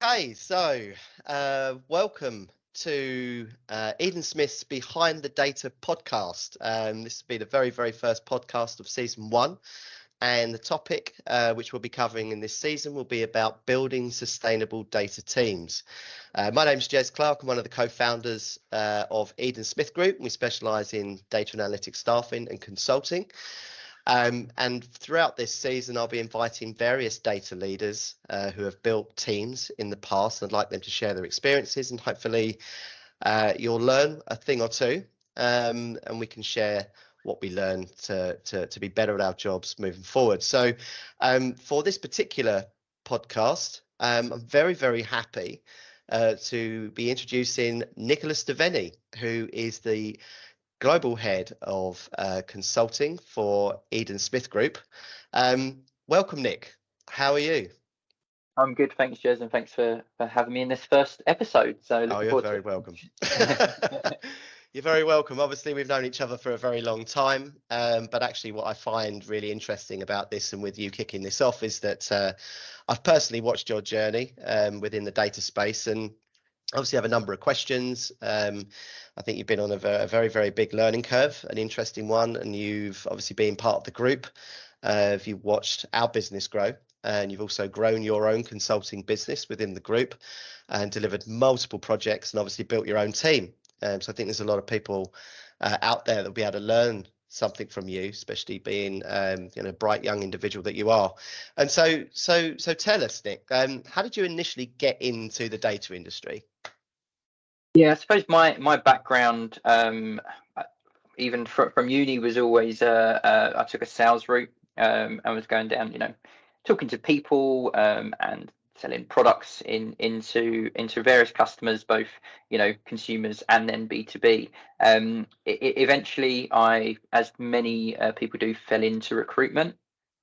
Okay, so welcome to Eden Smith's Behind the Data podcast. This will be the very first podcast of season one, and the topic which we'll be covering in this season will be about building sustainable data teams. My name's Jez Clark. I'm one of the co-founders of Eden Smith Group. We specialise in data analytics staffing and consulting. And throughout this season, I'll be inviting various data leaders who have built teams in the past. I'd like them to share their experiences, and hopefully you'll learn a thing or two, and we can share what we learn to be better at our jobs moving forward. So for this particular podcast, I'm very happy to be introducing Nicholas Deveney, who is the Global Head of Consulting for Eden Smith Group. Welcome, Nick. How are you? I'm good, thanks, Jez, and thanks for having me in this first episode. So Oh, looking you're forward very to welcome. it. You're very welcome. Obviously, we've known each other for a very long time, but actually what I find really interesting about this and with you kicking this off is that I've personally watched your journey within the data space, and obviously have a number of questions. I think you've been on a very big learning curve, an interesting one, and you've obviously been part of the group. You've watched our business grow, and you've also grown your own consulting business within the group and delivered multiple projects and obviously built your own team. So I think there's a lot of people out there that will be able to learn something from you, especially being a bright young individual that you are. And so tell us, Nick, how did you initially get into the data industry? Yeah, I suppose my background, even from uni, was always I took a sales route and was going down, talking to people and selling products into various customers, both consumers and then B2B. Eventually, I, as many people do, fell into recruitment.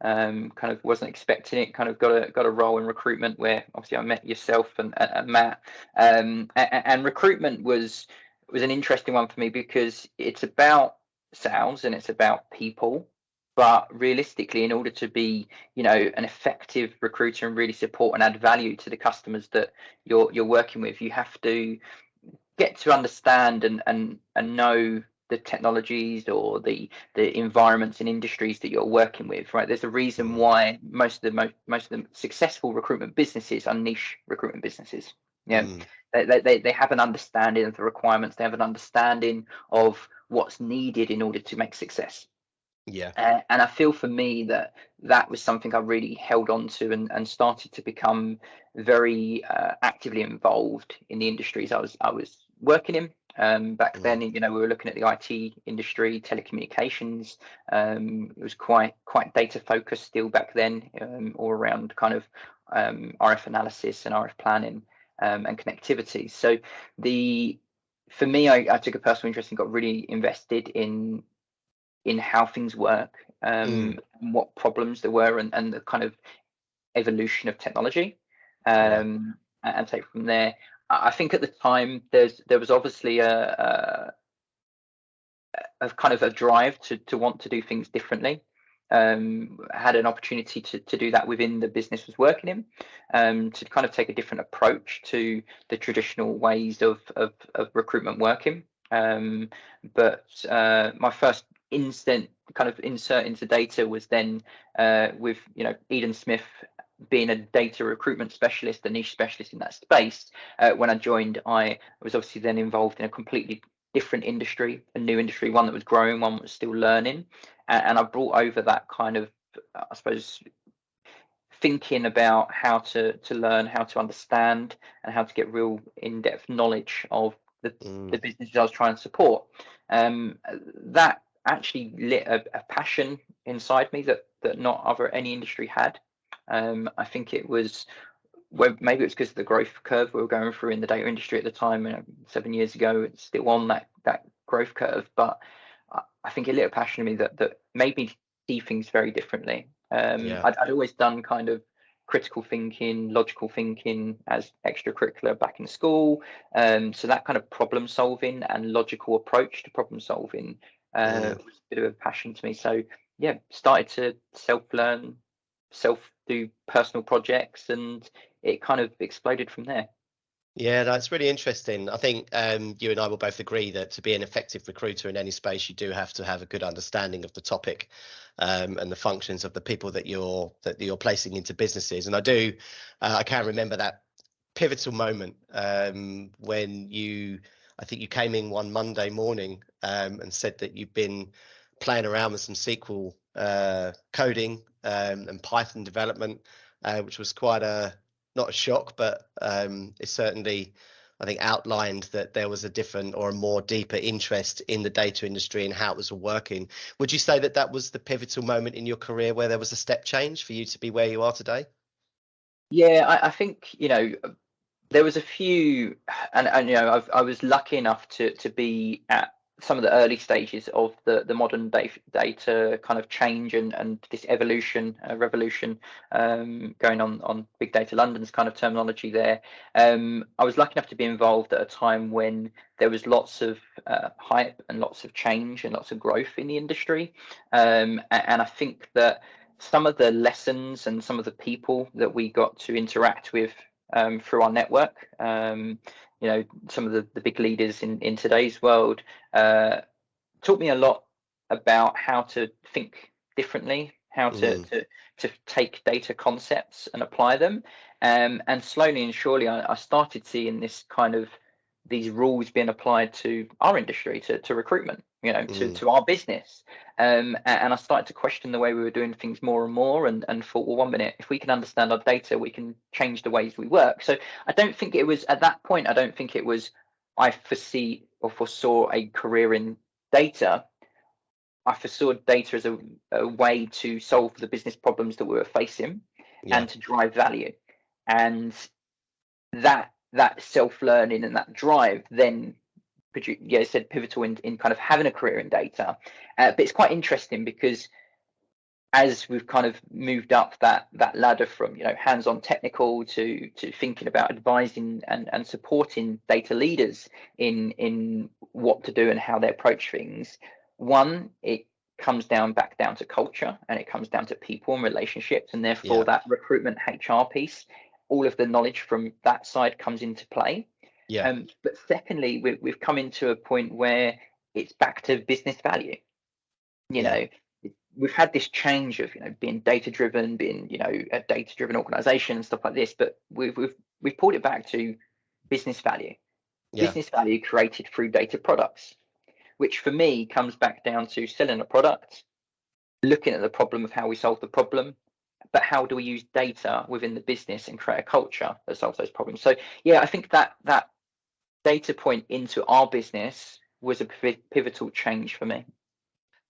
Kind of wasn't expecting it. Kind of got a role in recruitment where obviously I met yourself and Matt. And recruitment was an interesting one for me because it's about sales and it's about people. But realistically, in order to be, an effective recruiter and really support and add value to the customers that you're working with, you have to get to understand and know the technologies or the environments and industries that you're working with, right? There's a reason why most of the successful recruitment businesses are niche recruitment businesses. Yeah, they have an understanding of the requirements. They have an understanding of what's needed in order to make success. Yeah. And I feel for me that was something I really held on to and started to become very actively involved in the industries I was working in. Back then, we were looking at the IT industry, telecommunications. It was quite data focused still back then, all around kind of RF analysis and RF planning and connectivity. So for me, I took a personal interest and got really invested in how things work, what problems there were, and the kind of evolution of technology, and take from there. I think at the time there was obviously a kind of a drive to want to do things differently. Had an opportunity to do that within the business I was working in, to kind of take a different approach to the traditional ways of recruitment working. But my first instant kind of insert into data was then with Eden Smith being a data recruitment specialist, a niche specialist in that space. When I joined, I was obviously then involved in a completely different industry, a new industry, one that was growing, one that was still learning, and I brought over that kind of, I suppose, thinking about how to learn, how to understand, and how to get real in-depth knowledge of the businesses I was trying to support. That actually lit a passion inside me that not any industry had. I think it was, well, maybe it's because of the growth curve we were going through in the data industry at the time. 7 years ago, it's still on that growth curve, but I think it lit a passion in me that made me see things very differently. I'd always done kind of critical thinking, logical thinking as extracurricular back in school. So that kind of problem solving and logical approach to problem solving was a bit of a passion to me. So yeah, started to self-learn, do personal projects, and it kind of exploded from there. Yeah, that's really interesting. I think you and I will both agree that to be an effective recruiter in any space, you do have to have a good understanding of the topic and the functions of the people that you're placing into businesses. And I can remember that pivotal moment when I think you came in one Monday morning and said that you've been playing around with some SQL coding and Python development, which was quite not a shock, but it certainly, I think, outlined that there was a different or a more deeper interest in the data industry and how it was all working. Would you say that that was the pivotal moment in your career where there was a step change for you to be where you are today? Yeah, I think, there was a few, and I was lucky enough to be at some of the early stages of the modern data kind of change and this revolution going on Big Data London's kind of terminology there. I was lucky enough to be involved at a time when there was lots of hype and lots of change and lots of growth in the industry, and I think that some of the lessons and some of the people that we got to interact with through our network. Some of the big leaders in today's world taught me a lot about how to think differently, how to Mm, to take data concepts and apply them. And slowly and surely, I started seeing this kind of these rules being applied to our industry, to recruitment, mm, to our business. And I started to question the way we were doing things more and more, and thought, well, 1 minute, if we can understand our data, we can change the ways we work. So I don't think it was at that point. I don't think it was I foresaw a career in data. I foresaw data as a way to solve the business problems that we were facing yeah, and to drive value. And that self-learning and that drive then said pivotal in kind of having a career in data. But it's quite interesting because as we've kind of moved up that ladder from hands-on technical to thinking about advising and supporting data leaders in what to do and how they approach things, it comes back down to culture, and it comes down to people and relationships, and therefore yeah, that recruitment HR piece, all of the knowledge from that side comes into play. yeah, But secondly, we've come into a point where it's back to business value. you yeah, know we've had this change of being data driven, being a data driven organization and stuff like this, but we've pulled it back to business value. yeah, Business value created through data products, which for me comes back down to selling a product, looking at the problem of how we solve the problem, but how do we use data within the business and create a culture that solves those problems. So yeah, I think that data point into our business was a pivotal change for me.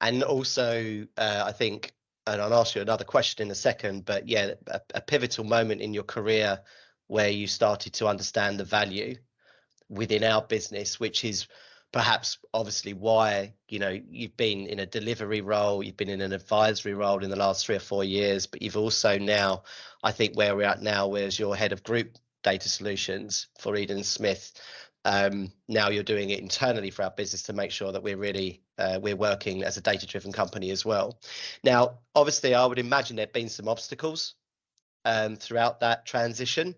and also I think, and I'll ask you another question in a second, but yeah, a pivotal moment in your career where you started to understand the value within our business, which is perhaps obviously why you've been in a delivery role, you've been in an advisory role in the last 3 or 4 years, but you've also now, I think where we're at now, whereas you're head of group data solutions for Eden Smith. Now you're doing it internally for our business to make sure that we're working as a data driven company as well. Now obviously I would imagine there've been some obstacles throughout that transition,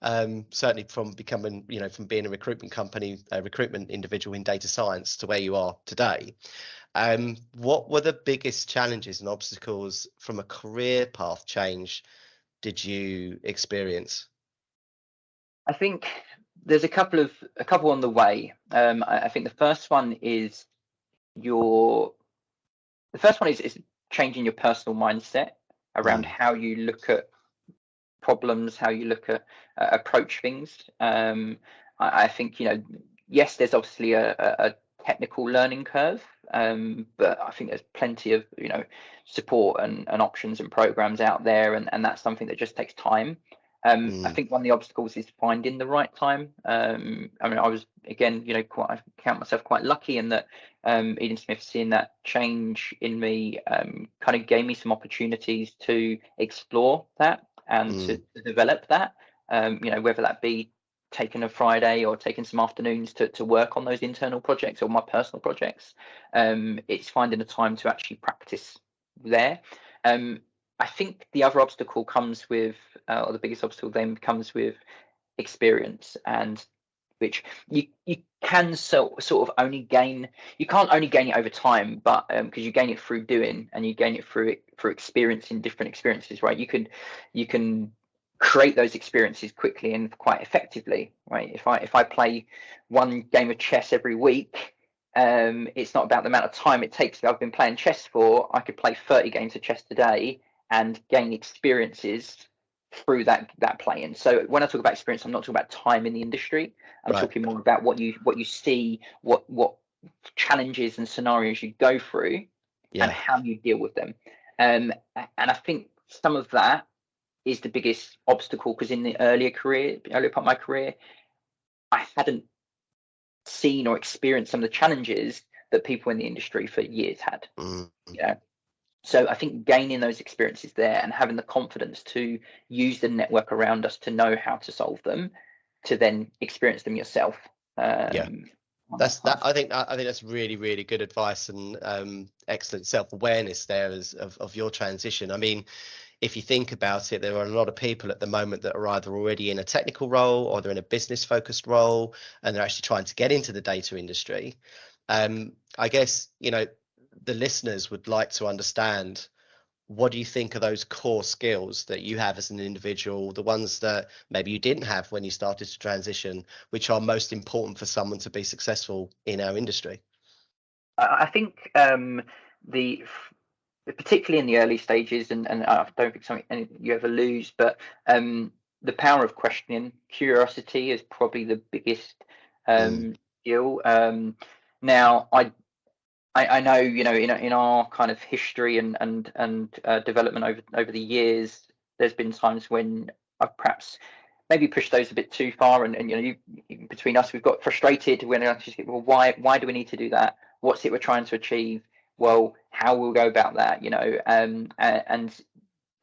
certainly from becoming, from being a recruitment individual in data science to where you are today. What were the biggest challenges and obstacles from a career path change did you experience? I think there's a couple on the way. I think your the first one is changing your personal mindset around Mm, how you look at problems, how you look at approach things. I think yes, there's obviously a technical learning curve, but I think there's plenty of support and options and programs out there, and that's something that just takes time. I mm, think one of the obstacles is finding the right time. I mean, I was again, I count myself quite lucky in that Eden Smith, seeing that change in me, kind of gave me some opportunities to explore that and to mm, develop that. Whether that be taking a Friday or taking some afternoons to work on those internal projects or my personal projects. It's finding the time to actually practice there. I think the other obstacle comes with, or the biggest obstacle then comes with experience, and which you can sort of only gain. You can't only gain it over time, but because you gain it through doing, and you gain it through experiencing different experiences, right? You can create those experiences quickly and quite effectively, right? If I play one game of chess every week, it's not about the amount of time it takes that I've been playing chess for. I could play 30 games of chess today and gain experiences through that playing. So when I talk about experience, I'm not talking about time in the industry. I'm Right. talking more about what you see, what challenges and scenarios you go through, and Yeah. how you deal with them. And I think some of that is the biggest obstacle, because in the earlier part of my career, I hadn't seen or experienced some of the challenges that people in the industry for years had. Mm-hmm. You know, so I think gaining those experiences there and having the confidence to use the network around us to know how to solve them, to then experience them yourself. Yeah. Um, That's that. I think that's really, really good advice, and excellent self-awareness there of your transition. I mean, if you think about it, there are a lot of people at the moment that are either already in a technical role or they're in a business focused role, and they're actually trying to get into the data industry. I guess, the listeners would like to understand, what do you think are those core skills that you have as an individual, the ones that maybe you didn't have when you started to transition, which are most important for someone to be successful in our industry? I think the particularly in the early stages, and I don't think something you ever lose, but the power of questioning, curiosity is probably the biggest Mm, skill. Now, I know, in our kind of history and development over the years, there's been times when I've perhaps maybe pushed those a bit too far, and between us, we've got frustrated when I just get, well, why do we need to do that? What's it we're trying to achieve? Well, how will we go about that? And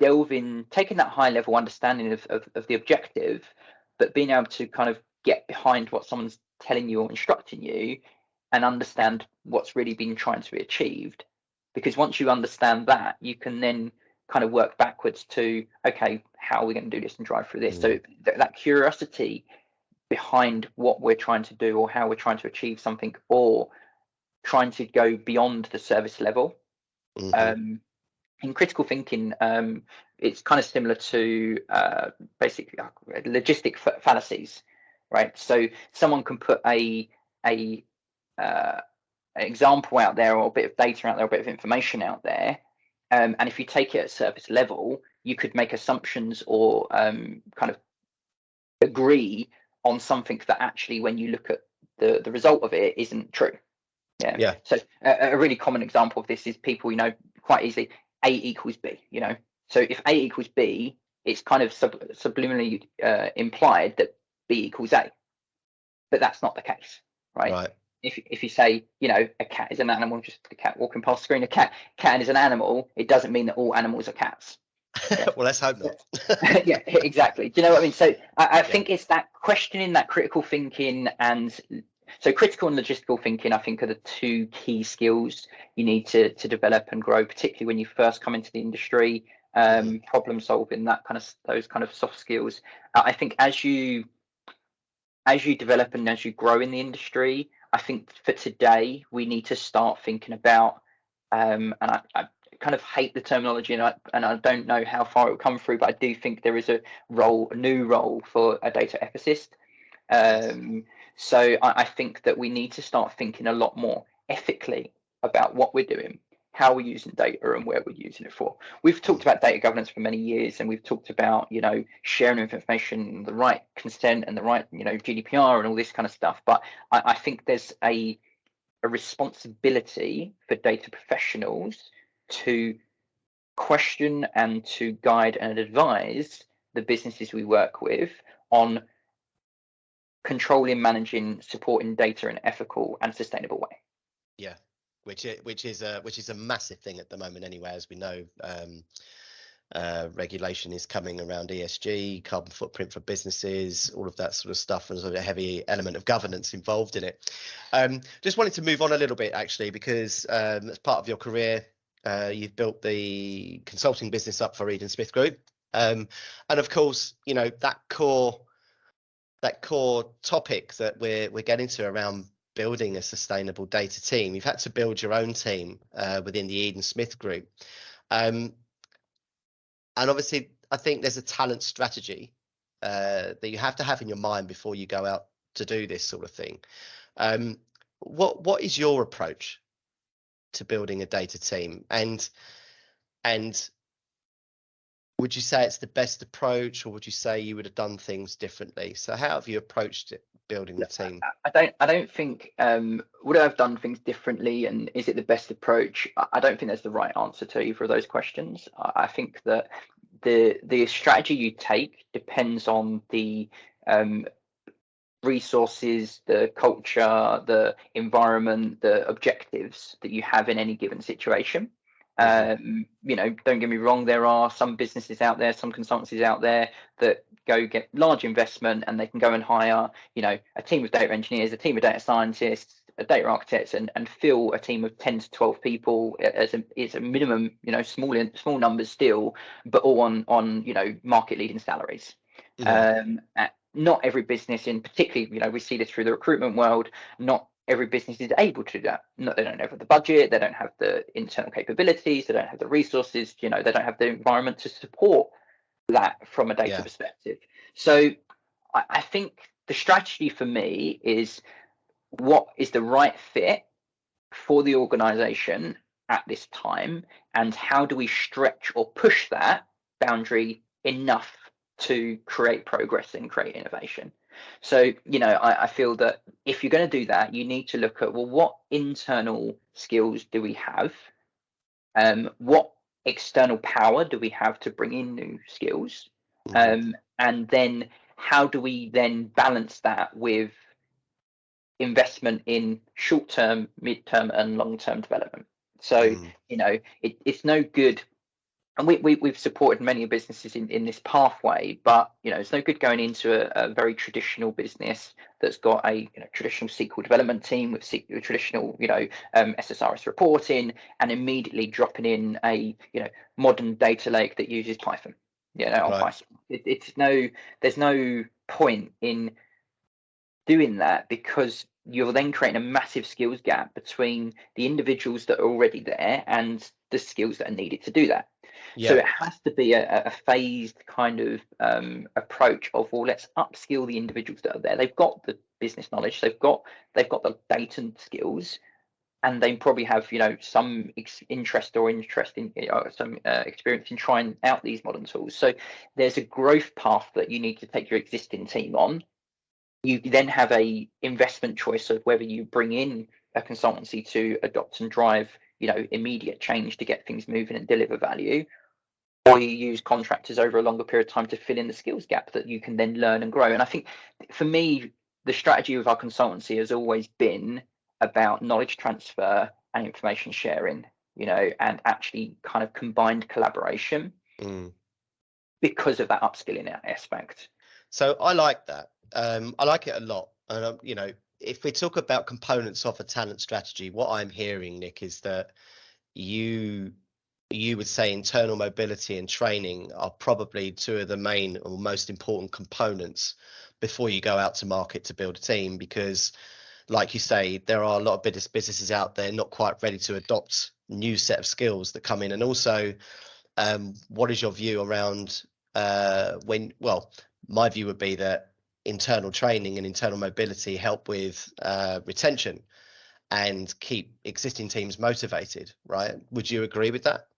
delving, taking that high level understanding of the objective, but being able to kind of get behind what someone's telling you or instructing you, and understand what's really been trying to be achieved. Because once you understand that, you can then kind of work backwards to, okay, how are we going to do this and drive through this? So mm, that curiosity behind what we're trying to do, or how we're trying to achieve something, or trying to go beyond the service level. mhm. Um, in critical thinking, it's kind of similar to basically logistic fallacies, right? So someone can put a uh, example out there, or a bit of data out there, or a bit of information out there, and if you take it at surface level, you could make assumptions, or kind of agree on something that actually, when you look at the result of it, isn't true. Yeah. Yeah. So a really common example of this is people, quite easily, A equals B. So if A equals B, it's kind of subliminally implied that B equals A, but that's not the case, right? Right. If you say, a cat is an animal, just a cat walking past the screen, cat is an animal, it doesn't mean that all animals are cats. Yeah. Well, let's hope not. Yeah, exactly. Do you know what I mean? So I Yeah. think it's that questioning, that critical thinking, and so critical and logistical thinking, I think, are the two key skills you need to develop and grow, particularly when you first come into the industry. Mhm. Problem solving, those kind of soft skills. I think as you develop and as you grow in the industry, I think for today we need to start thinking about, and I kind of hate the terminology, and I don't know how far it will come through, but I do think there is a new role for a data ethicist. Yes. So I think that we need to start thinking a lot more ethically about what we're doing, how we're using data, and where we're using it for. We've talked Mm, about data governance for many years, and we've talked about, sharing of information, the right consent, and the right, GDPR and all this kind of stuff. But I think there's a responsibility for data professionals to question and to guide and advise the businesses we work with on controlling, managing, supporting data in an ethical and sustainable way. yeah. Which is a massive thing at the moment anyway, as we know. Regulation is coming around ESG, carbon footprint for businesses, all of that sort of stuff, and sort of a heavy element of governance involved in it. Just wanted to move on a little bit, actually, because as part of your career, You've built the consulting business up for Eden Smith Group. And of course, you know, that core topic that we're getting to around building a sustainable data team. You've had to build your own team within the Eden Smith Group. And obviously, I think there's a talent strategy that you have to have in your mind before you go out to do this sort of thing. What is your approach to building a data team, and would you say it's the best approach, or would you say you would have done things differently? So how have you approached it, building the team? I don't think would I have done things differently, and is it the best approach? I don't think there's the right answer to either of those questions. I think that the strategy you take depends on the resources, the culture, the environment, the objectives that you have in any given situation. You know, don't get me wrong, there are some businesses out there, some consultancies out there that go get large investment and they can go and hire, you know, a team of data engineers, a team of data scientists, a data architects, and fill a team of 10 to 12 people as a minimum, you know, small numbers still, but all on you know, market leading salaries. Not every business, in particularly, you know, we see this through the recruitment world, not every business is able to do that. They don't have the budget, they don't have the internal capabilities, they don't have the resources, you know, they don't have the environment to support that from a data perspective. So I think the strategy for me is what is the right fit for the organization at this time, and how do we stretch or push that boundary enough to create progress and create innovation. So, you know, I feel that if you're going to do that, you need to look at, well, what internal skills do we have? What external power do we have to bring in new skills? And then how do we then balance that with investment in short-term, mid-term, and long-term development? So, you know, it's no good. And we've supported many businesses in this pathway, but you know, it's no good going into a very traditional business that's got a, you know, traditional SQL development team with traditional, you know, SSRS reporting, and immediately dropping in a, you know, modern data lake that uses Python. You know, on Python. There's no point in doing that, because you're then creating a massive skills gap between the individuals that are already there and the skills that are needed to do that. So it has to be a phased kind of approach of, well, let's upskill the individuals that are there. They've got the business knowledge, they've got the data skills, and they probably have, you know, some interest in, you know, some experience in trying out these modern tools. So there's a growth path that you need to take your existing team on. You then have a investment choice of whether you bring in a consultancy to adopt and drive, you know, immediate change to get things moving and deliver value, or you use contractors over a longer period of time to fill in the skills gap that you can then learn and grow. And I think for me, the strategy of our consultancy has always been about knowledge transfer and information sharing, you know, and actually kind of combined collaboration because of that upskilling aspect. So I like that. I like it a lot. And you know, if we talk about components of a talent strategy, what I'm hearing, Nick, is that you would say internal mobility and training are probably two of the main or most important components before you go out to market to build a team, because like you say, there are a lot of businesses out there not quite ready to adopt new set of skills that come in. And also, what is your view around my view would be that internal training and internal mobility help with retention and keep existing teams motivated, right? Would you agree with that?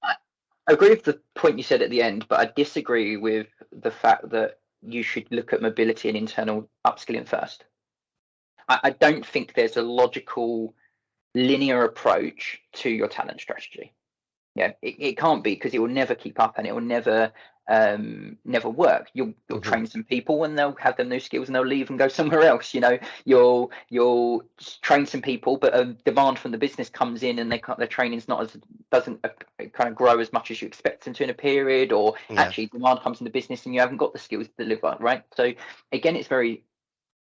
I agree with the point you said at the end, but I disagree with the fact that you should look at mobility and internal upskilling first. I don't think there's a logical linear approach to your talent strategy. Yeah, it can't be, because it will never keep up and it will never work. You'll train some people and they'll have them new skills and they'll leave and go somewhere else. You know, you'll train some people, but a demand from the business comes in and their training's doesn't kind of grow as much as you expect them to in a period, or actually demand comes in the business and you haven't got the skills to deliver, right? So again, it's very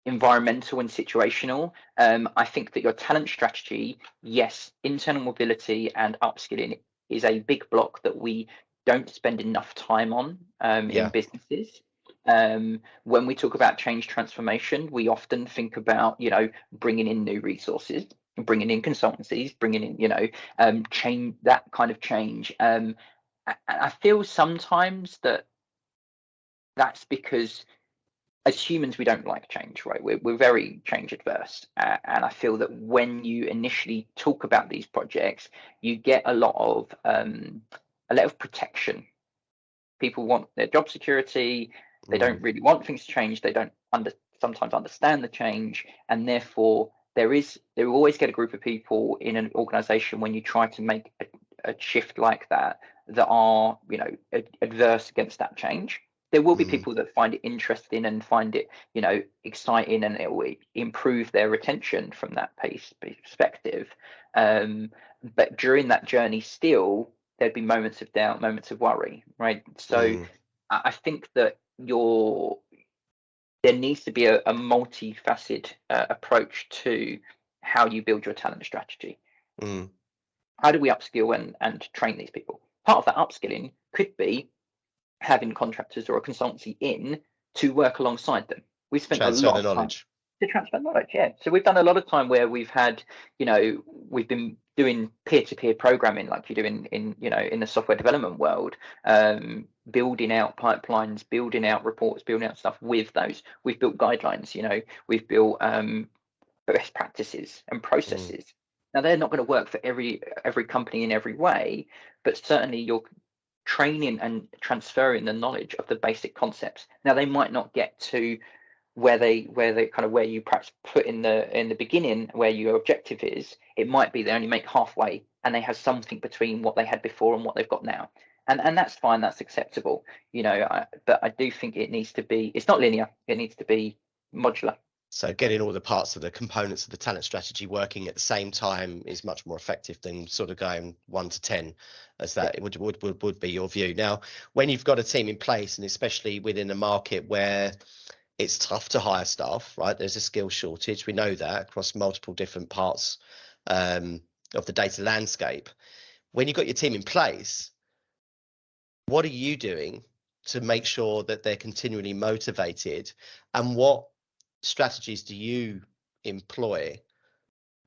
environmental and situational. I think that your talent strategy, yes, internal mobility and upskilling is a big block that we don't spend enough time on in Yeah. businesses. When we talk about change transformation, we often think about, bringing in new resources, bringing in consultancies, bringing in, change, that kind of change. I feel sometimes that that's because as humans, we don't like change, right? We're very change adverse. And I feel that when you initially talk about these projects, you get a lot of protection. People want their job security. They don't really want things to change. They don't sometimes understand the change, and therefore they will always get a group of people in an organization when you try to make a shift like that are adverse against that change. There will be people that find it interesting and find it exciting, and it will improve their retention from that perspective. But during that journey, still there'd be moments of doubt, moments of worry, right? So I think that there needs to be a multifaceted approach to how you build your talent strategy. How do we upskill and train these people? Part of that upskilling could be having contractors or a consultancy in to work alongside them. We spent a Transfer lot the of time knowledge. to transfer knowledge, yeah. So we've done a lot of time where we've had, we've been doing peer-to-peer programming like you do in the software development world, building out pipelines, building out reports, building out stuff with those. We've built guidelines, we've built best practices and processes. Now they're not going to work for every company in every way, but certainly you're training and transferring the knowledge of the basic concepts. Now they might not get to where you perhaps put in the beginning where your objective is. It might be they only make halfway and they have something between what they had before and what they've got now, and that's fine, that's acceptable, but I do think it needs to be, it's not linear, it needs to be modular. So getting all the parts of the components of the talent strategy working at the same time is much more effective than sort of going 1 to 10, as that would be your view. Now, when you've got a team in place, and especially within a market where it's tough to hire staff, right? There's a skill shortage. We know that across multiple different parts of the data landscape. When you've got your team in place, what are you doing to make sure that they're continually motivated, and what strategies do you employ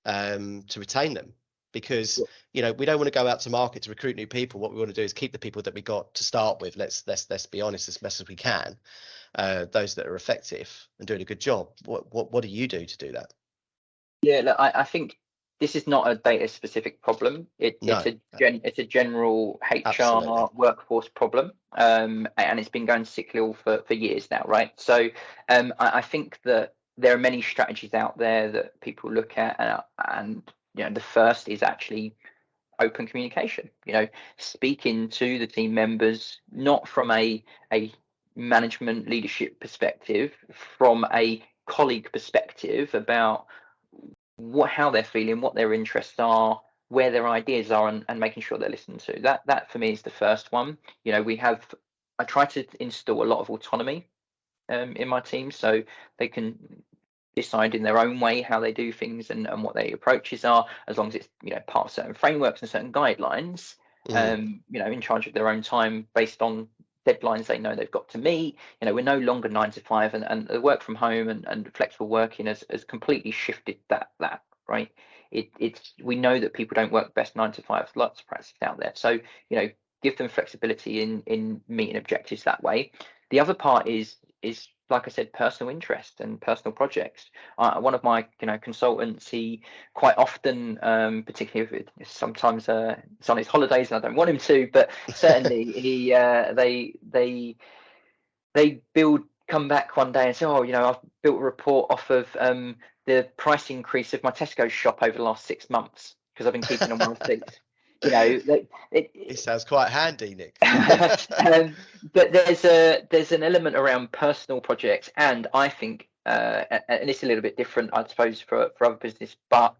to retain them? Because we don't want to go out to market to recruit new people. What we want to do is keep the people that we got to start with. Let's be honest, as best as we can. Those that are effective and doing a good job. What do you do to do that? Yeah, look, I think this is not a data specific problem. It's a general HR Absolutely. workforce problem, and it's been going cyclical for years now, right? So I think that there are many strategies out there that people look at, and the first is actually open communication. Speaking to the team members, not from a management leadership perspective, from a colleague perspective, about how they're feeling, what their interests are, where their ideas are, and making sure they're listened to. That for me is the first one. I try to instill a lot of autonomy in my team, so they can decide in their own way how they do things and what their approaches are, as long as it's part of certain frameworks and certain guidelines. In charge of their own time based on deadlines they know they've got to meet. We're no longer 9 to 5, and the work from home and flexible working has completely shifted that, right? We know that people don't work best 9 to 5. Lots of practices out there, so give them flexibility in meeting objectives that way. The other part is like I said, personal interest and personal projects. One of my consultants, he quite often, particularly if sometimes it's on his holidays and I don't want him to, but certainly they come back one day and say, oh, I've built a report off of the price increase of my Tesco shop over the last 6 months because I've been keeping on my receipts. It sounds quite handy, Nick. But there's an element around personal projects, and I think and it's a little bit different, I suppose, for other business, but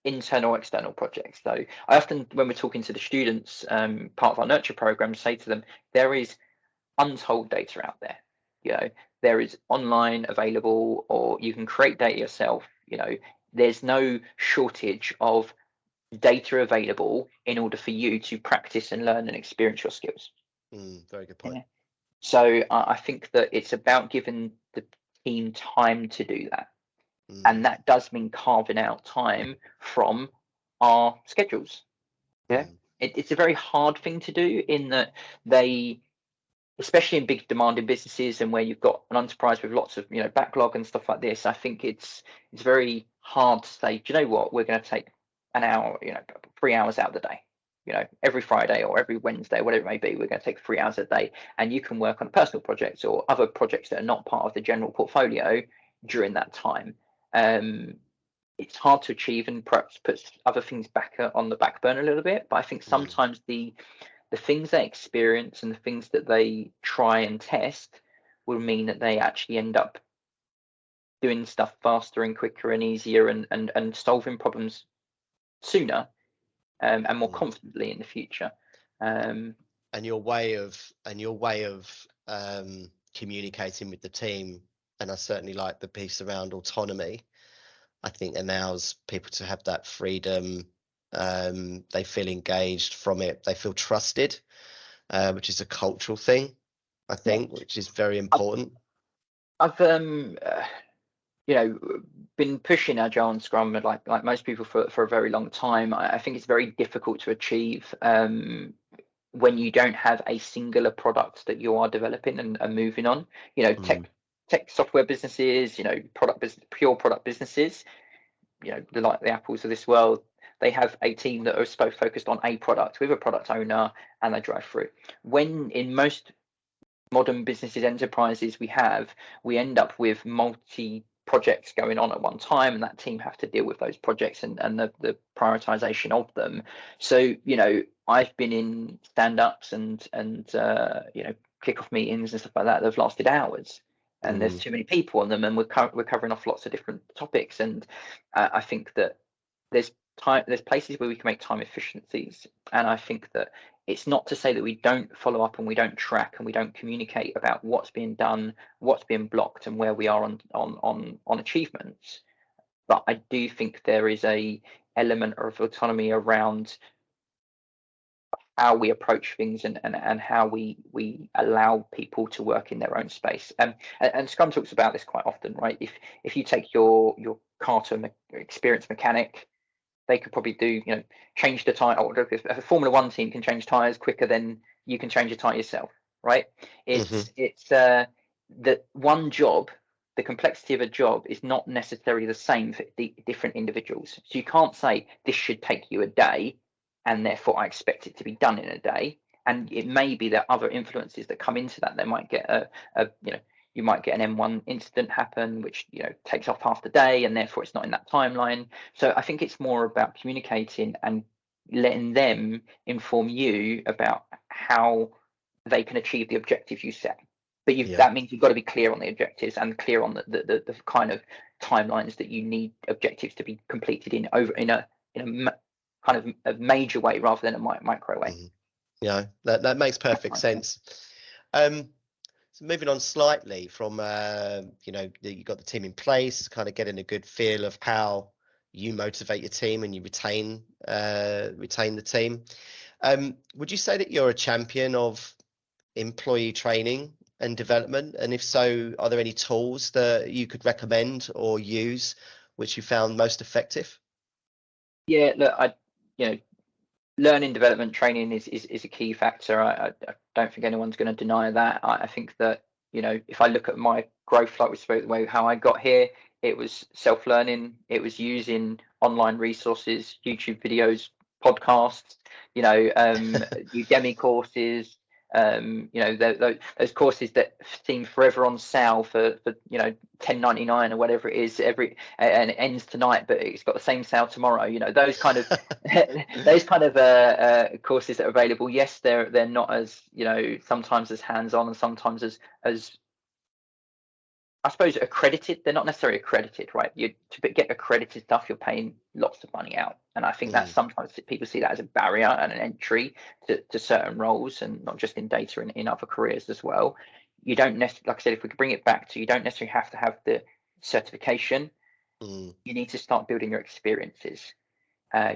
internal external projects. So I often, when we're talking to the students, part of our nurture program, say to them, there is untold data out there. there is online available, or you can create data yourself. There's no shortage of data available in order for you to practice and learn and experience your skills. Very good point. So I think that it's about giving the team time to do that. And that does mean carving out time from our schedules. It's a very hard thing to do, in that especially in big demanding businesses, and where you've got an enterprise with lots of backlog and stuff like this, I think it's very hard to say, do you know what, we're going to take an hour, 3 hours out of the day, every Friday or every Wednesday, whatever it may be, we're going to take 3 hours a day, and you can work on personal projects or other projects that are not part of the general portfolio during that time. It's hard to achieve, and perhaps puts other things back on the back burner a little bit. But I think sometimes the things they experience and the things that they try and test will mean that they actually end up doing stuff faster and quicker and easier, and solving problems sooner, and more confidently in the future. And your way of communicating with the team, and I certainly like the piece around autonomy. I think allows people to have that freedom. They feel engaged from it. They feel trusted, which is a cultural thing, I think, which is very important. I've been pushing Agile and Scrum, like most people, for a very long time. I think it's very difficult to achieve when you don't have a singular product that you are developing and moving on. Tech software businesses, pure product businesses, like the Apples of this world, they have a team that are focused on a product with a product owner, and they drive through. When in most modern businesses, enterprises, we end up with multi projects going on at one time, and that team have to deal with those projects and the prioritization of them. So I've been in stand-ups and kickoff meetings and stuff like that have lasted hours, and there's too many people on them, and we're covering off lots of different topics. And I think that there's places where we can make time efficiencies, and I think that it's not to say that we don't follow up and we don't track and we don't communicate about what's being done, what's being blocked, and where we are on achievements. But I do think there is a element of autonomy around how we approach things and how we allow people to work in their own space. And Scrum talks about this quite often, right? If you take your car to an experienced mechanic, they could probably change the tire. A Formula One team can change tires quicker than you can change a tire yourself, right? It's that one job, the complexity of a job is not necessarily the same for the different individuals. So you can't say this should take you a day, and therefore I expect it to be done in a day. And it may be that other influences that come into that. They might get you might get an M1 incident happen, which takes off half the day, and therefore it's not in that timeline. So I think it's more about communicating and letting them inform you about how they can achieve the objectives you set. But that means you've got to be clear on the objectives and clear on the kind of timelines that you need objectives to be completed in a kind of a major way rather than a micro way. That makes perfect sense. So moving on slightly from you've got the team in place, kind of getting a good feel of how you motivate your team and you retain the team. Would you say that you're a champion of employee training and development? And if so, are there any tools that you could recommend or use which you found most effective? Yeah, look, learning, development, training is a key factor. I don't think anyone's going to deny that. I think that if I look at my growth, like we spoke about how I got here, it was self-learning. It was using online resources, YouTube videos, podcasts, Udemy courses, those courses that seem forever on sale for $10.99 or whatever it is and it ends tonight, but it's got the same sale tomorrow. Those kind of courses that are available. Yes, they're not as sometimes as hands-on and sometimes as I suppose accredited. They're not necessarily accredited, right? To get accredited stuff, you're paying lots of money out, and I think that sometimes people see that as a barrier and an entry to certain roles, and not just in data, in other careers as well. you don't necessarily, like I said, if we could bring it back to, you don't necessarily have to have the certification. You need to start building your experiences.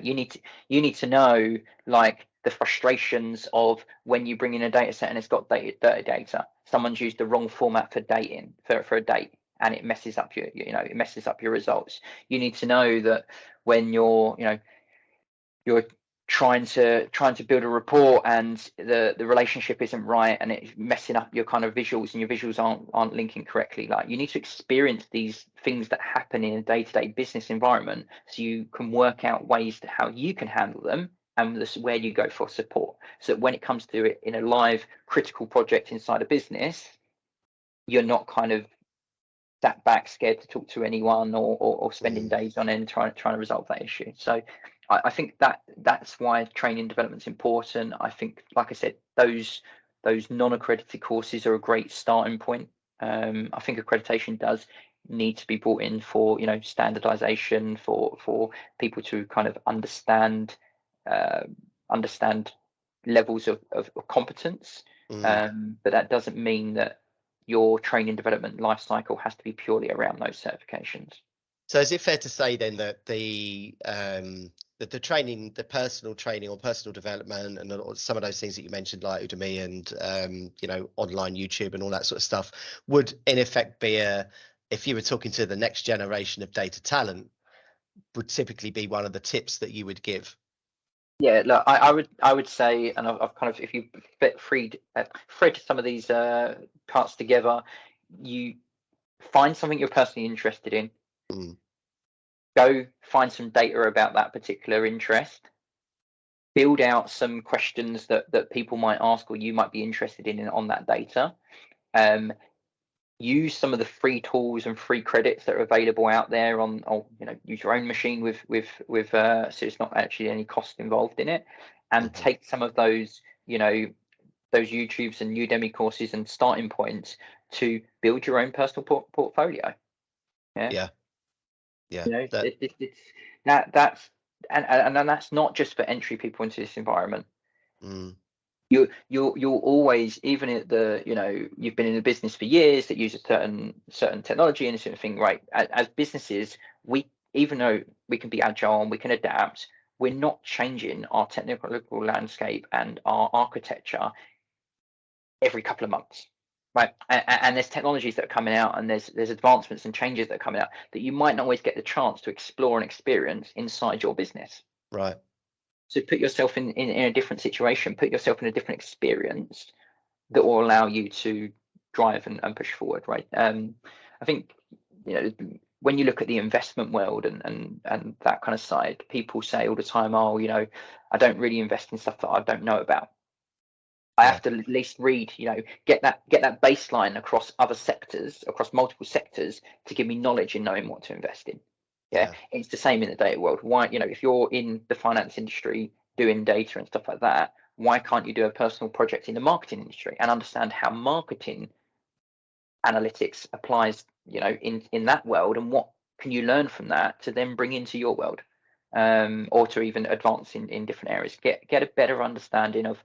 You need to know, like, the frustrations of when you bring in a data set and it's got dirty data. Someone's used the wrong format for dating for a date, and it messes up it messes up your results. You need to know that when you're trying to build a report and the relationship isn't right, and it's messing up your kind of visuals, and your visuals aren't linking correctly. Like, you need to experience these things that happen in a day-to-day business environment, so you can work out ways to how you can handle them, and this is where you go for support, so that when it comes to it in a live critical project inside a business, you're not kind of sat back scared to talk to anyone, or spending days on end trying to resolve that issue. So I think that's why training development is important. I think, like I said, those non-accredited courses are a great starting point. I think accreditation does need to be brought in for standardization, for people to kind of understand levels of competence. But that doesn't mean that your training development life cycle has to be purely around those certifications. So is it fair to say then that the training, the personal training or personal development, and some of those things that you mentioned, like Udemy and online YouTube and all that sort of stuff, would in effect be if you were talking to the next generation of data talent, would typically be one of the tips that you would give? Yeah, look, I would say, and I've kind of, if you thread some of these parts together, you find something you're personally interested in. Go find some data about that particular interest. Build out some questions that people might ask, or you might be interested in on that data. Use some of the free tools and free credits that are available out there use your own machine with so it's not actually any cost involved in it, and take some of those those YouTubes and Udemy courses and starting points to build your own personal portfolio. That's and that's not just for entry people into this environment. You'll always, even at the you've been in the business for years that use a certain technology and a certain thing, right? As businesses, even though we can be agile and we can adapt, we're not changing our technical landscape and our architecture every couple of months, right? And there's technologies that are coming out, and there's advancements and changes that are coming out that you might not always get the chance to explore and experience inside your business. Right. So put yourself in a different situation, put yourself in a different experience that will allow you to drive and push forward, right? I think, when you look at the investment world and that kind of side, people say all the time, oh, I don't really invest in stuff that I don't know about. I have to at least read, get that baseline across other sectors, across multiple sectors, to give me knowledge in knowing what to invest in. Yeah. It's the same in the data world. Why, if you're in the finance industry doing data and stuff like that, why can't you do a personal project in the marketing industry and understand how marketing analytics applies, in that world, and what can you learn from that to then bring into your world, or to even advance in different areas. Get a better understanding of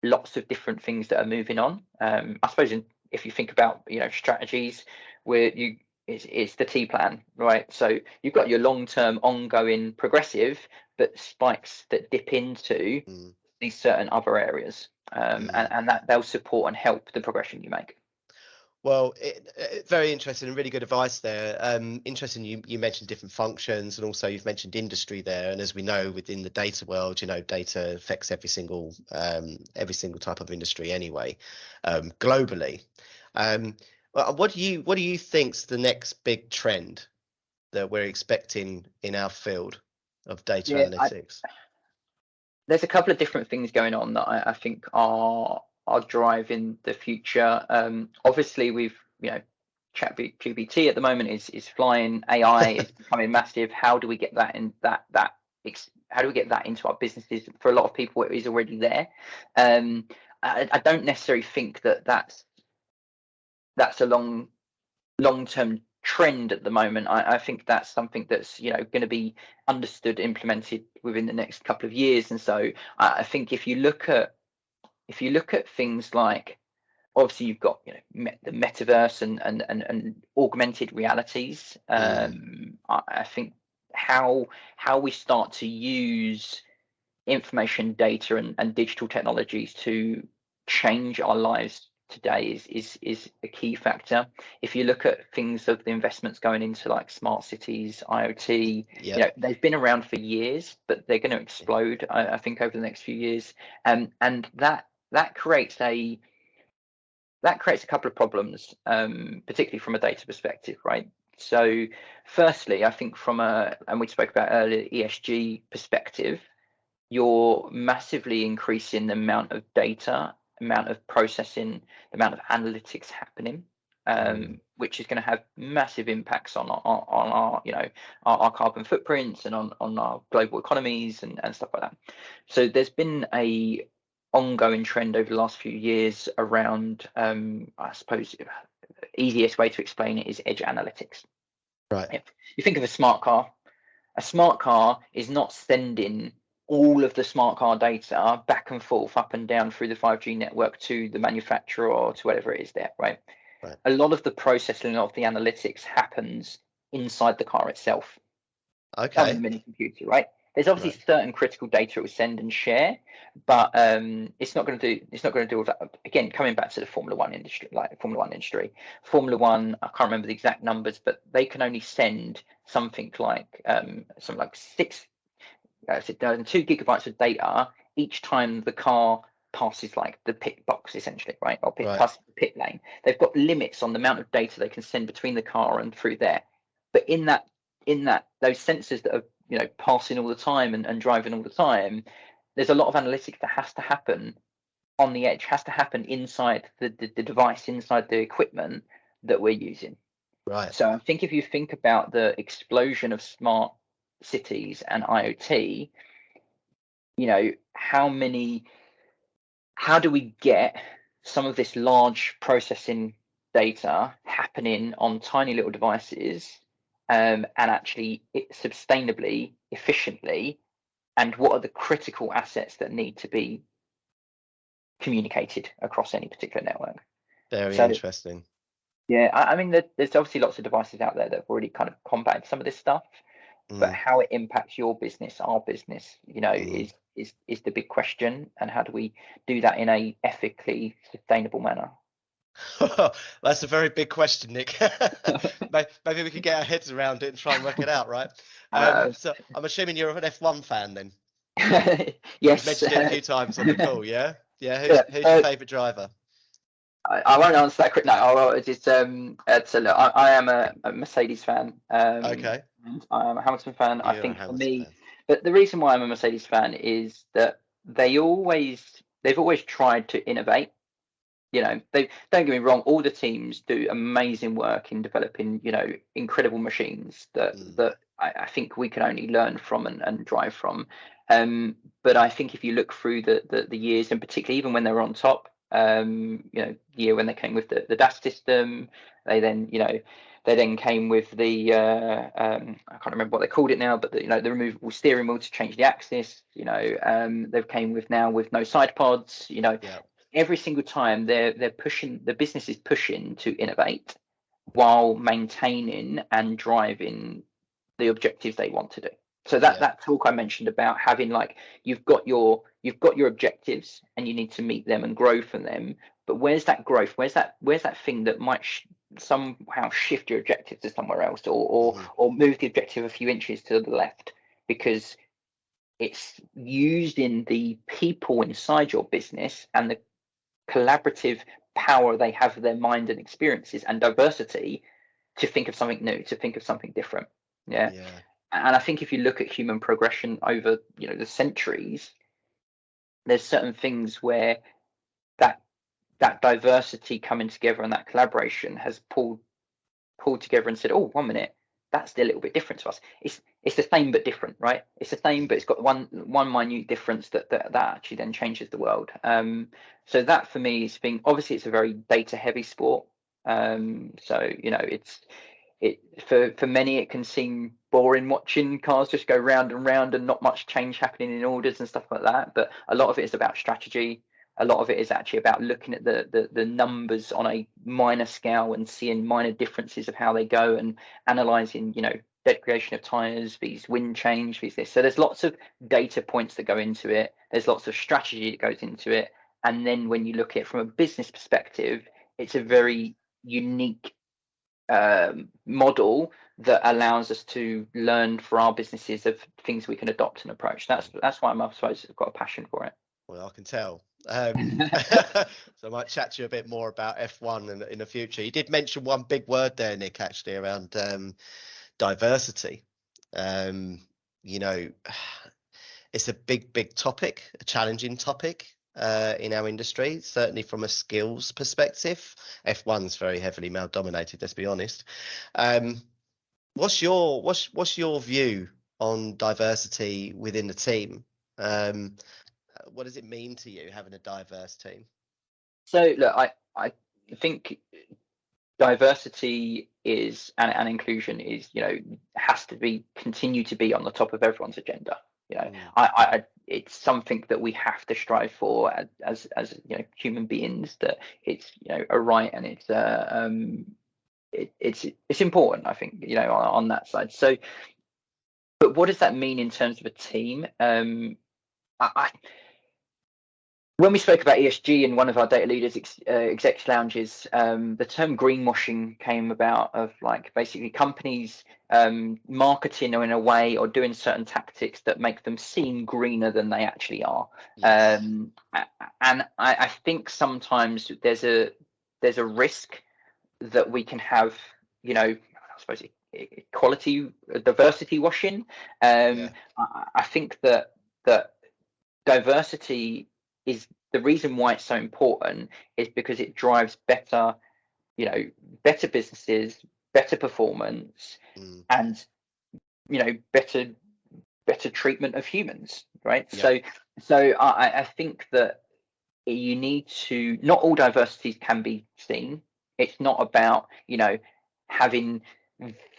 lots of different things that are moving on. I suppose if you think about strategies, where it's the T plan, right? So you've got your long-term, ongoing, progressive, but spikes that dip into these certain other areas, and that they'll support and help the progression you make. Well, very interesting and really good advice there. Interesting, you mentioned different functions, and also you've mentioned industry there. And as we know, within the data world, data affects every single type of industry anyway, globally. What do you think's the next big trend that we're expecting in our field of data analytics? There's a couple of different things going on that I think are driving the future. Obviously, we've ChatGPT at the moment is flying. AI is becoming massive. How do we get that in how do we get that into our businesses? For a lot of people, it is already there. I don't necessarily think that's a long-term trend at the moment. I think that's something that's going to be understood, implemented within the next couple of years. And so I think if you look at things like obviously you've got the metaverse and augmented realities. I think how we start to use information, data, and digital technologies to change our lives today is a key factor. If you look at things of the investments going into like smart cities, IoT, they've been around for years, but they're going to explode, I think, over the next few years. And that creates a couple of problems, particularly from a data perspective, right? So firstly, I think and we spoke about earlier, ESG perspective, you're massively increasing the amount of data, amount of processing, the amount of analytics happening, which is going to have massive impacts on our carbon footprints and on our global economies and stuff like that. So there's been a ongoing trend over the last few years around, I suppose, easiest way to explain it is edge analytics. Right. If you think of a smart car is not sending all of the smart car data back and forth, up and down through the 5G network to the manufacturer or to whatever it is there, right? A lot of the processing of the analytics happens inside the car itself. Okay. On the mini computer, right? There's obviously certain critical data it will send and share, but it's not going to do all that. Again, coming back to the Formula One industry, Formula One, I can't remember the exact numbers, but they can only send something like 2 gigabytes of data each time the car passes like the pit box, essentially, right? Or passes the pit lane. They've got limits on the amount of data they can send between the car and through there. But in that those sensors that are passing all the time and driving all the time, there's a lot of analytics that has to happen on the edge, has to happen inside the device, inside the equipment that we're using. Right. So I think if you think about the explosion of smart cities and IoT, how do we get some of this large processing data happening on tiny little devices, and actually sustainably, efficiently, and what are the critical assets that need to be communicated across any particular network? Very interesting. Yeah, I mean, there's obviously lots of devices out there that have already kind of combated some of this stuff, but how it impacts your business, our business, is the big question, and how do we do that in a ethically sustainable manner? That's a very big question, Nick. Maybe we could get our heads around it and try and work it out, right? So I'm assuming you're an F1 fan then. Yes. You've mentioned it a few times on the call, yeah? Yeah, who's your favourite driver? I won't answer that quick. No, look, I am a Mercedes fan. Okay. I'm a Hamilton fan. You're I think for me, fan. but the reason why I'm a Mercedes fan is that they've always tried to innovate. Don't get me wrong, all the teams do amazing work in developing, incredible machines that I think we can only learn from and drive from. But I think if you look through the years, and particularly even when they were on top, the year when they came with the DAS system, they then came with the I can't remember what they called it now, but the removable steering wheel to change the axis. They've came with now with no side pods. Every single time they're pushing, the business is pushing to innovate while maintaining and driving the objectives they want to do. So that talk I mentioned about having, like, you've got your objectives and you need to meet them and grow from them, but where's that growth? Where's that thing that might somehow shift your objective to somewhere else, or move the objective a few inches to the left, because it's using the people inside your business and the collaborative power they have of their mind and experiences and diversity to think of something new, to think of something different. Yeah. And I think if you look at human progression over the centuries, there's certain things where that diversity coming together and that collaboration has pulled together and said, oh, 1 minute, that's a little bit different to us. It's the same but different, right? It's the same, but it's got one minute difference that actually then changes the world. So that for me is being, obviously it's a very data heavy sport. So for many it can seem boring watching cars just go round and round and not much change happening in orders and stuff like that. But a lot of it is about strategy. a lot of it is actually about looking at the numbers on a minor scale and seeing minor differences of how they go, and analysing, degradation of tyres, these wind change, these this. So there's lots of data points that go into it. There's lots of strategy that goes into it. And then when you look at it from a business perspective, it's a very unique model that allows us to learn for our businesses of things we can adopt and approach. That's why I suppose I've got a passion for it. Well, I can tell. So I might chat to you a bit more about F1 in the future. You did mention one big word there, Nick, actually, around diversity. It's a big topic, a challenging topic in our industry, certainly from a skills perspective. F1's very heavily male dominated, let's be honest. What's your view on diversity within the team? What does it mean to you having a diverse team? So look, I think diversity is and inclusion is, has to continue to be on the top of everyone's agenda. It's something that we have to strive for as human beings, that it's a right, and it's important, I think, on that side. So, but what does that mean in terms of a team? When we spoke about ESG in one of our data leaders execs lounges, the term greenwashing came about, of like basically companies marketing in a way or doing certain tactics that make them seem greener than they actually are. Yes. And I think sometimes there's a risk that we can have, I suppose, diversity washing. I think that diversity is the reason why it's so important, is because it drives better businesses, better performance, and better treatment of humans, right? Yeah. So I think that you need to, not all diversities can be seen. It's not about having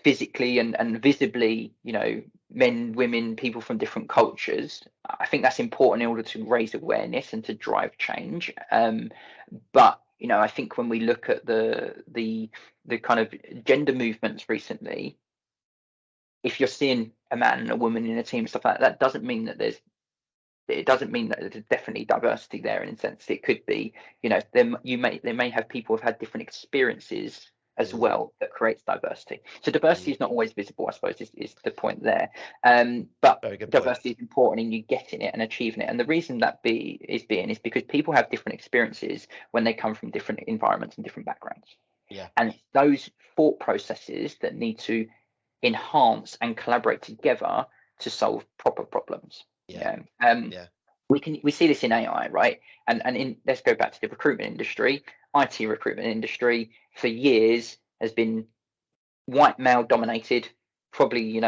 physically and visibly men, women, people from different cultures. I think that's important in order to raise awareness and to drive change. But I think when we look at the kind of gender movements recently, if you're seeing a man and a woman in a team and stuff like that, doesn't mean that there's definitely diversity there. In a sense, it could be, they may have people who've had different experiences as well, that creates diversity. So diversity is not always visible, I suppose, is the point there. But diversity is important in you getting it and achieving it. And the reason that is because people have different experiences when they come from different environments and different backgrounds. Yeah. And those thought processes that need to enhance and collaborate together to solve proper problems. Yeah. We see this in AI, right? And let's go back to the recruitment industry. IT recruitment industry for years has been white male dominated, probably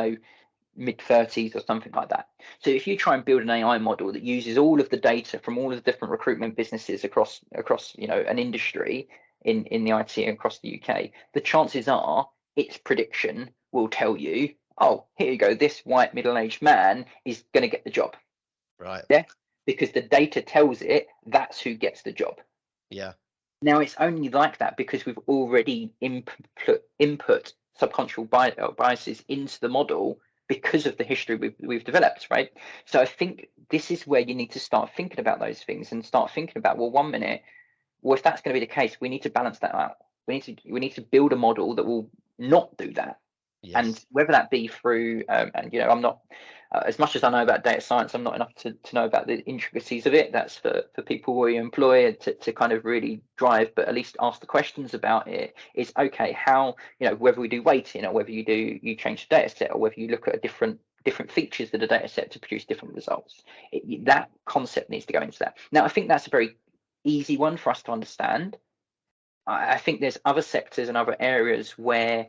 mid-30s or something like that. So if you try and build an AI model that uses all of the data from all of the different recruitment businesses across an industry in the IT across the UK, the chances are its prediction will tell you, oh, here you go, this white middle-aged man is going to get the job. Right. Yeah, because the data tells it that's who gets the job. Yeah. Now it's only like that because we've already input subconscious biases into the model because of the history we've developed, right? So I think this is where you need to start thinking about those things and start thinking about, well, 1 minute, well, if that's going to be the case, we need to balance that out. We need to build a model that will not do that. Yes. And whether that be through, and I'm not, as much as I know about data science, I'm not enough to know about the intricacies of it. That's for people we employ to kind of really drive, but at least ask the questions about it. Is okay, how, whether we do weighting or whether you change the data set or whether you look at different features of the data set to produce different results. That concept needs to go into that. Now, I think that's a very easy one for us to understand. I think there's other sectors and other areas where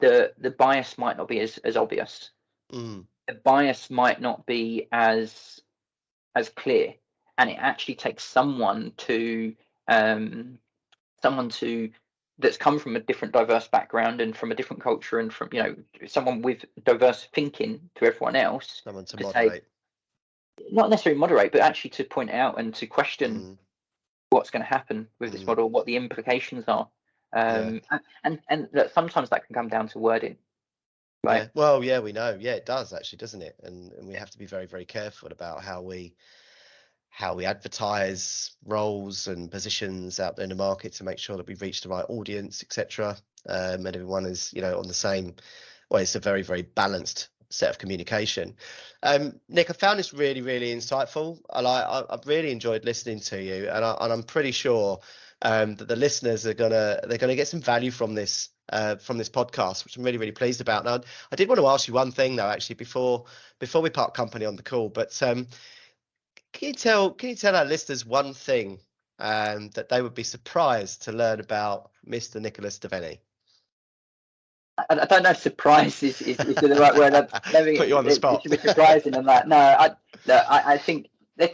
the bias might not be as obvious. The bias might not be as clear, and it actually takes someone that's come from a different diverse background and from a different culture and from someone with diverse thinking to everyone else, someone to moderate. not necessarily moderate, but actually to point out and to question Mm, what's going to happen with this mm, model, what the implications are. yeah. And look, sometimes that can come down to wording, Yeah. right? Well, yeah, we know. Yeah, it does actually, doesn't it? And we have to be very, very careful about how we advertise roles and positions out there in the market to make sure that we reach the right audience, etc. And everyone is, on the same. Well, it's a very, very balanced set of communication. Nick, I found this really, really insightful. I've really enjoyed listening to you, and I'm pretty sure that the listeners they're gonna get some value from this podcast, which I'm really, really pleased about. Now, I did want to ask you one thing though, actually, before we part company on the call, but can you tell our listeners one thing that they would be surprised to learn about Mr. Nicholas Deveney? I don't know if surprise is the right word. Put you on the It spot. should be surprising than that. No, I think that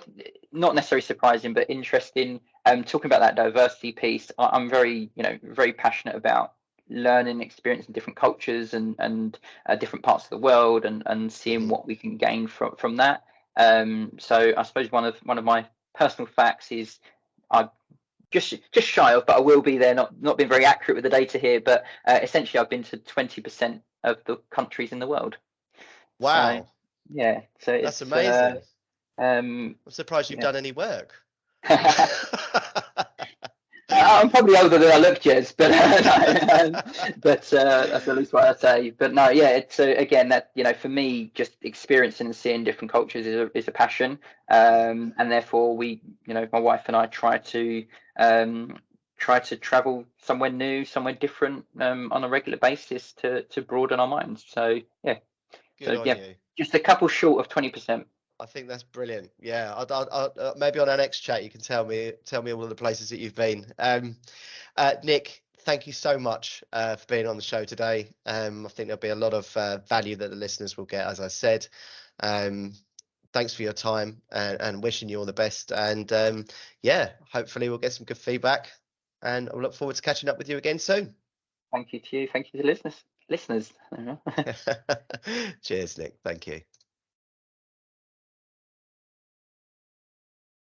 not necessarily surprising, but interesting. Talking about that diversity piece, I'm very, very passionate about learning, experiencing different cultures and different parts of the world, and seeing Mhm. what we can gain from that. So I suppose one of my personal facts is I just shy of, but I will be there. Not being very accurate with the data here, but essentially I've been to 20% of the countries in the world. So Wow, yeah, so that's it's amazing. um I'm surprised you've yeah. done any work. I'm probably older than I look, Jez, but but that's at least what I'd say. But no, yeah, it's again that for me, just experiencing and seeing different cultures is a passion, Mm. and therefore we, my wife and I um, try to travel somewhere new, somewhere different on a regular basis to broaden our minds. So yeah, Good so on yeah, you. just a couple short of 20%. I think that's brilliant. Yeah, maybe on our next chat you can tell me all of the places that you've been. Nick, thank you so much for being on the show today. I think there'll be a lot of value that the listeners will get, as I said. Um, Thanks for your time and wishing you all the best. And yeah, hopefully we'll get some good feedback. And I look forward to catching up with you again soon. Thank you to you. Thank you to the listeners. Cheers, Nick. Thank you.